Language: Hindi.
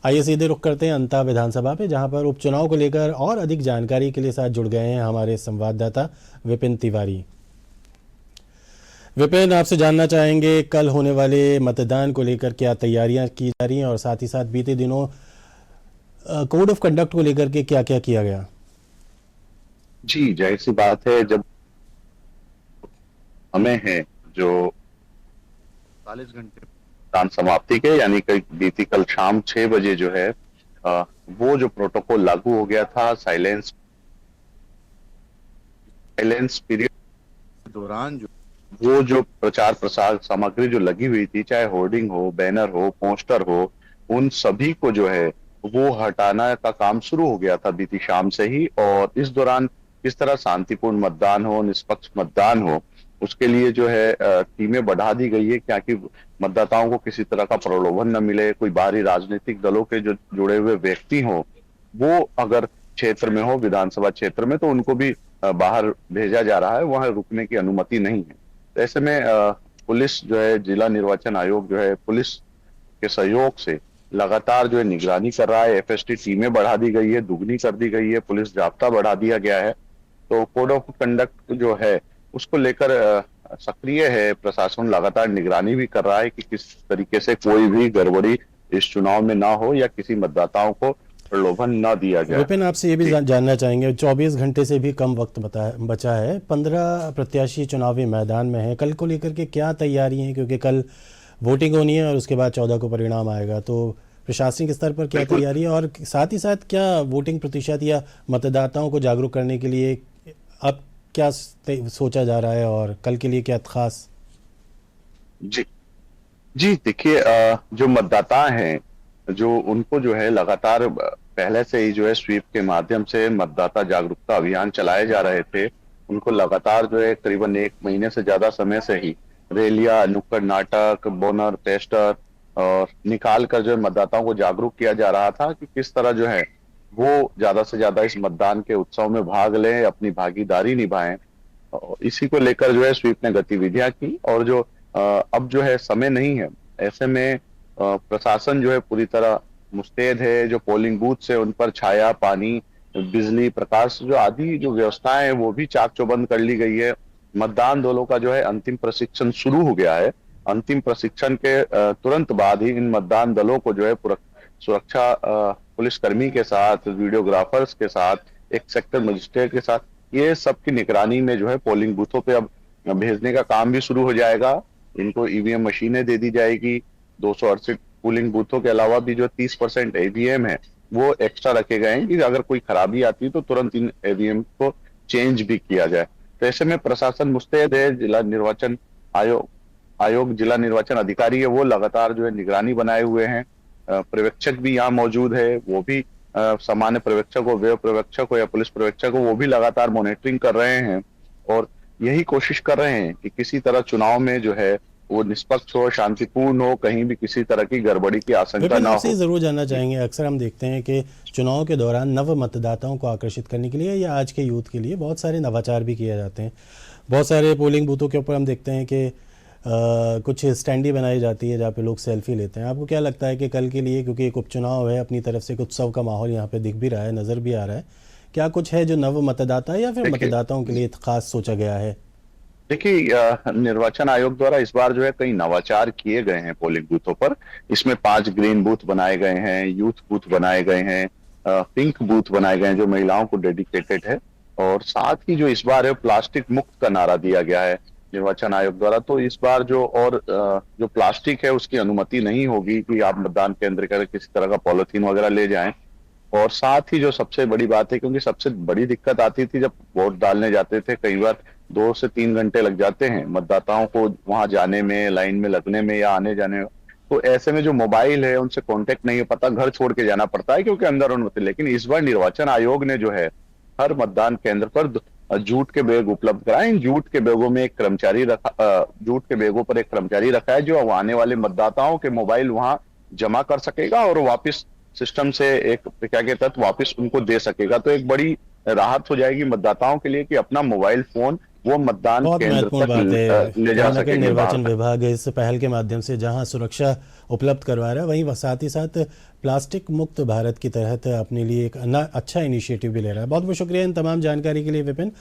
आइए सीधे रुख करते हैं अंता विधानसभा पे, जहां पर उपचुनाव को लेकर और अधिक जानकारी के लिए साथ जुड़ गए हैं हमारे संवाददाता विपिन तिवारी। विपिन, आपसे जानना चाहेंगे कल होने वाले मतदान को लेकर क्या तैयारियां की जा रही हैं और साथ ही साथ बीते दिनों कोड ऑफ कंडक्ट को लेकर के क्या क्या किया गया। जी, जाहिर सी बात है। जब हमें है जो 40 घंटे मतदान समाप्ति के, यानी कि बीती कल शाम 6 बजे जो है वो जो प्रोटोकॉल लागू हो गया था, साइलेंस साइलेंस पीरियड के दौरान वो जो प्रचार प्रसार सामग्री जो लगी हुई थी, चाहे होर्डिंग हो, बैनर हो, पोस्टर हो, उन सभी को जो है वो हटाना का काम शुरू हो गया था बीती शाम से ही। और इस दौरान किस तरह शांतिपूर्ण मतदान हो, निष्पक्ष मतदान हो, उसके लिए जो है टीमें बढ़ा दी गई है, ताकि मतदाताओं को किसी तरह का प्रलोभन न मिले। कोई बाहरी राजनीतिक दलों के जो जुड़े हुए व्यक्ति हों, वो अगर क्षेत्र में हो, विधानसभा क्षेत्र में, तो उनको भी बाहर भेजा जा रहा है, वहां रुकने की अनुमति नहीं है। तो ऐसे में पुलिस जो है, जिला निर्वाचन आयोग जो है, पुलिस के सहयोग से लगातार जो है निगरानी कर रहा है। एफएसटी टीमें बढ़ा दी गई है, दुगनी कर दी गई है, पुलिस जाब्ता बढ़ा दिया गया है। तो कोड ऑफ कंडक्ट जो है उसको लेकर सक्रिय है प्रशासन, लगातार निगरानी भी कर रहा है कि किस तरीके से कोई भी गड़बड़ी इस चुनाव में ना हो या किसी मतदाताओं को प्रलोभन न दिया जाए। विपिन, आपसे ये भी जानना चाहेंगे, 24 घंटे से भी कम वक्त बचा है, 15 प्रत्याशी चुनावी मैदान में हैं। कल को लेकर के क्या तैयारी है, क्योंकि कल वोटिंग होनी है और उसके बाद 14 को परिणाम आएगा, तो प्रशासनिक स्तर पर क्या तैयारी है और साथ ही साथ क्या वोटिंग प्रतिशत या मतदाताओं को जागरूक करने के लिए अब क्या सोचा जा रहा है और कल के लिए क्या खास। जी जी, देखिए, जो मतदाता हैं, जो उनको जो है लगातार पहले से ही जो है स्वीप के माध्यम से मतदाता जागरूकता अभियान चलाए जा रहे थे। उनको लगातार जो है करीबन 1 महीने से ज्यादा समय से ही रैलियां, नुक्कड़ नाटक, बोनर, पेस्टर और निकाल कर जो है मतदाताओं को जागरूक किया जा रहा था कि किस तरह जो है वो ज्यादा से ज्यादा इस मतदान के उत्सव में भाग लें, अपनी भागीदारी निभाएं। और इसी को लेकर जो है स्वीप ने गतिविधियां की। और जो अब जो है समय नहीं है, ऐसे में प्रशासन जो है पूरी तरह मुस्तैद है। जो पोलिंग बूथ है उन पर छाया, पानी, बिजली, प्रकाश जो आदि जो व्यवस्थाएं हैं वो भी चाक चौबंद कर ली गई है। मतदान दलों का जो है अंतिम प्रशिक्षण शुरू हो गया है। अंतिम प्रशिक्षण के तुरंत बाद ही इन मतदान दलों को जो है सुरक्षा पुलिसकर्मी के साथ, वीडियोग्राफर्स के साथ, एक सेक्टर मजिस्ट्रेट के साथ, ये सबकी निगरानी में जो है पोलिंग बूथों पे अब भेजने का काम भी शुरू हो जाएगा। इनको ईवीएम मशीनें दे दी जाएगी। 268 पोलिंग बूथों के अलावा भी जो 30% ईवीएम है वो एक्स्ट्रा रखे गए हैं कि अगर कोई खराबी आती है तो तुरंत इन ईवीएम को चेंज भी किया जाए। तो ऐसे में प्रशासन मुस्तैद है। जिला निर्वाचन आयोग जिला निर्वाचन अधिकारी है, वो लगातार जो है निगरानी बनाए हुए हैं। पर्यवेक्षक भी यहाँ मौजूद है, वो भी सामान्य पर्यवेक्षक हो, व्यय पर्यवेक्षक हो या पुलिस पर्यवेक्षक हो, वो भी लगातार मॉनिटरिंग कर रहे हैं और यही कोशिश कर रहे हैं कि किसी तरह चुनाव में जो है वो निष्पक्ष हो, शांतिपूर्ण हो, कहीं भी किसी तरह की गड़बड़ी की आशंका विपिन, ना आपसे हो। जरूर जानना चाहेंगे, अक्सर हम देखते हैं कि चुनाव के दौरान नव मतदाताओं को आकर्षित करने के लिए या आज के यूथ के लिए बहुत सारे नवाचार भी किए जाते हैं। बहुत सारे पोलिंग बूथों के ऊपर हम देखते हैं कि कुछ स्टैंडी बनाई जाती है जहाँ पे लोग सेल्फी लेते हैं। आपको क्या लगता है कि कल के लिए, क्योंकि एक उपचुनाव है, अपनी तरफ से एक उत्सव का माहौल यहाँ पे दिख भी रहा है, नज़र भी आ रहा है, क्या कुछ है जो नव मतदाता या फिर देखिए मतदाताओं के लिए खास सोचा गया है। देखिए निर्वाचन आयोग द्वारा इस बार जो है कई नवाचार किए गए हैं पोलिंग बूथों पर। इसमें 5 ग्रीन बूथ बनाए गए हैं, यूथ बूथ बनाए गए हैं, पिंक बूथ बनाए गए हैं जो महिलाओं को डेडिकेटेड है। और साथ ही जो इस बार है प्लास्टिक मुक्त का नारा दिया गया है निर्वाचन आयोग द्वारा। तो इस बार जो प्लास्टिक है उसकी अनुमति नहीं होगी कि आप मतदान केंद्र का किसी तरह का पॉलिथीन वगैरह ले जाएं। और साथ ही जो सबसे बड़ी बात है, क्योंकि सबसे बड़ी दिक्कत आती थी जब वोट डालने जाते थे, कई बार 2 से 3 घंटे लग जाते हैं मतदाताओं को वहां जाने में, लाइन में लगने में या आने जाने में। तो ऐसे में जो मोबाइल है उनसे कांटेक्ट नहीं हो पाता, घर छोड़ के जाना पड़ता है क्योंकि अंदर अनुमति। लेकिन इस बार निर्वाचन आयोग ने जो है हर मतदान केंद्र पर जूट के बैग उपलब्ध कराए। इन जूट के बैगों में एक कर्मचारी जूट के बैगों पर एक कर्मचारी रखा है जो आने वाले मतदाताओं के मोबाइल वहां जमा कर सकेगा और वापस सिस्टम से एक क्या कहता है वापस उनको दे सकेगा। तो एक बड़ी राहत हो जाएगी मतदाताओं के लिए कि अपना मोबाइल फोन वो मतदान बहुत केंद्र महत्वपूर्ण तक बात है। ले जा कहीं न कहीं सकेंगे बाहर निर्वाचन तक। विभाग इस पहल के माध्यम से जहां सुरक्षा उपलब्ध करवा रहा है, वहीं साथ ही साथ प्लास्टिक मुक्त भारत की तहत अपने लिए एक अच्छा इनिशिएटिव भी ले रहा है। बहुत बहुत शुक्रिया इन तमाम जानकारी के लिए विपिन।